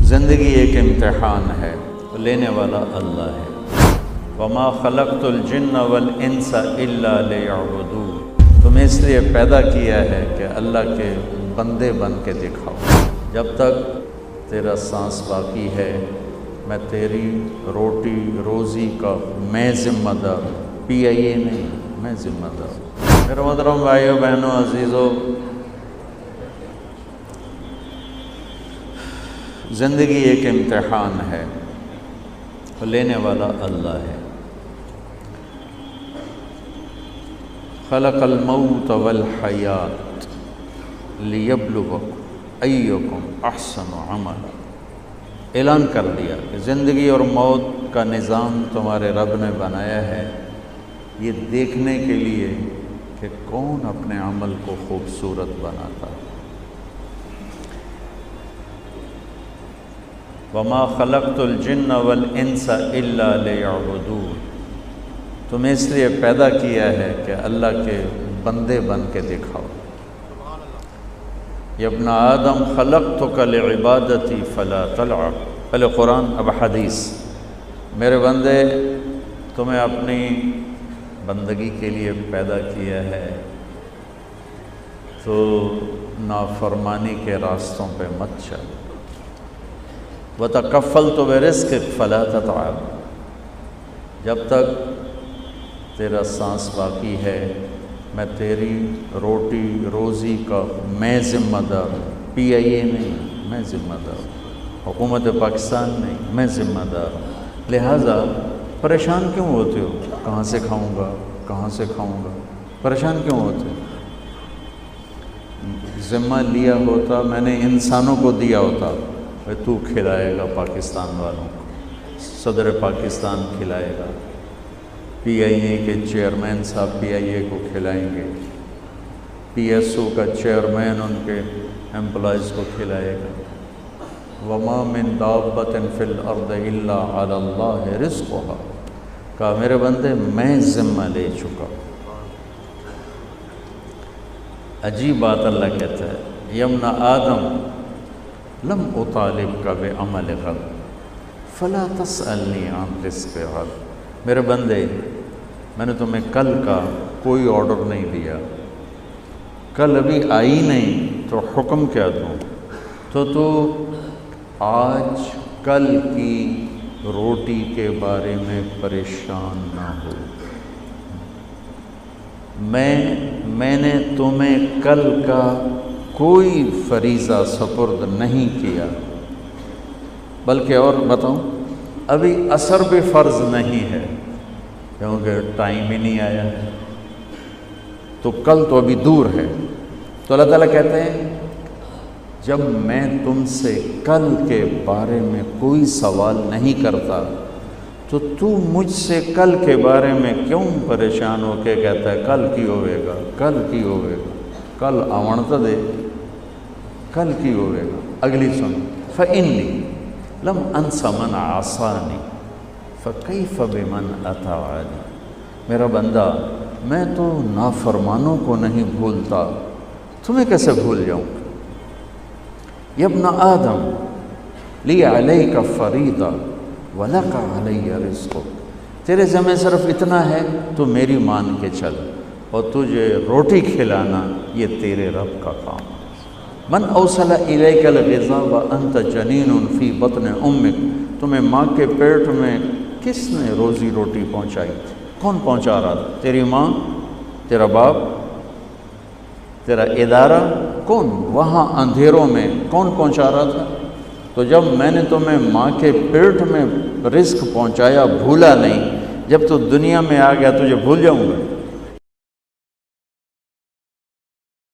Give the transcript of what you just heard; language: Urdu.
زندگی ایک امتحان ہے، لینے والا اللہ ہے۔ وما خلقت الجن والانس الا لیعبدون، تمہیں اس لیے پیدا کیا ہے کہ اللہ کے بندے بن کے دکھاؤ۔ جب تک تیرا سانس باقی ہے میں تیری روٹی روزی کا میں ذمہ دار ہوں، PIA نہیں، میں ذمہ دار ہوں۔ میرے محترم بھائیو بہنوں عزیزو، زندگی ایک امتحان ہے، لینے والا اللہ ہے۔ خلق الموت والحیات لیبلوکم ایکم احسن عملا، اعلان کر دیا کہ زندگی اور موت کا نظام تمہارے رب نے بنایا ہے یہ دیکھنے کے لیے کہ کون اپنے عمل کو خوبصورت بناتا ہے۔ وما خلقت الجن والانس الا لیعبدون، تمہیں اس لیے پیدا کیا ہے کہ اللہ کے بندے بن کے دکھاؤ۔ یا ابن آدم خلقتک لعبادتی فلا تلعب، پہلے قرآن اب حدیث۔ میرے بندے تمہیں اپنی بندگی کے لیے پیدا کیا ہے تو نافرمانی کے راستوں پہ مت چل۔ وتکفلت برزقک فلا تتعب، جب تک تیرا سانس باقی ہے میں تیری روٹی روزی کا میں ذمہ دار ہوں، PIA نہیں، میں ذمہ دار ہوں، حکومت پاکستان نہیں، میں ذمہ دار ہوں۔ لہٰذا پریشان کیوں ہوتے ہو؟ کہاں سے کھاؤں گا، کہاں سے کھاؤں گا؟ پریشان کیوں ہوتے ہو؟ ذمہ لیا ہوتا، میں نے انسانوں کو دیا ہوتا، تو کھلائے گا پاکستان والوں کو، صدر پاکستان کھلائے گا، PIA کے چیئرمین صاحب PIA کو کھلائیں گے، PSO کا چیئرمین ان کے امپلائز کو کھلائے گا۔ وما من دابۃ فی الارض الا علی اللہ رزقھا، کہا میرے بندے میں ذمہ لے چکا۔ عجیب بات اللہ کہتا ہے، یمن آدم لم اطالبک بعمل غد فلا تسألنی عن رزق غد، میرے بندے میں نے تمہیں کل کا کوئی آرڈر نہیں دیا، کل ابھی آئی نہیں تو حکم کیا دوں، تو آج کل کی روٹی کے بارے میں پریشان نہ ہو۔ میں نے تمہیں کل کا کوئی فریضہ سپرد نہیں کیا، بلکہ اور بتاؤں ابھی عصر بھی فرض نہیں ہے کیونکہ ٹائم ہی نہیں آیا ہے، تو کل تو ابھی دور ہے۔ تو اللہ تعالیٰ کہتے ہیں جب میں تم سے کل کے بارے میں کوئی سوال نہیں کرتا تو مجھ سے کل کے بارے میں کیوں پریشان ہو کے کہتا ہے کل کی ہوئے گا، کل کی ہوئے گا، کل آوڑتا دے، کل کی ہوئے گا۔ اگلی سن، فَإِنِّي لم انس من عصانی فکیف بمن اطاعنی، میرا بندہ میں تو نافرمانوں کو نہیں بھولتا، تمہیں کیسے بھول جاؤں؟ یا ابن آدم لی علیک فریضہ ولک علی رزق، تیرے ذمہ صرف اتنا ہے تو میری مان کے چل، اور تجھے روٹی کھلانا یہ تیرے رب کا کام۔ من اوصل الیک الغذاء وانت جنین فی بطن امک، تمہیں ماں کے پیٹ میں کس نے روزی روٹی پہنچائی تھی؟ کون پہنچا رہا تھا؟ تیری ماں، تیرا باپ، تیرا ادارہ، کون؟ وہاں اندھیروں میں کون پہنچا رہا تھا؟ تو جب میں نے تمہیں ماں کے پیٹ میں رزق پہنچایا بھولا نہیں، جب تو دنیا میں آ گیا تجھے بھول جاؤں گا؟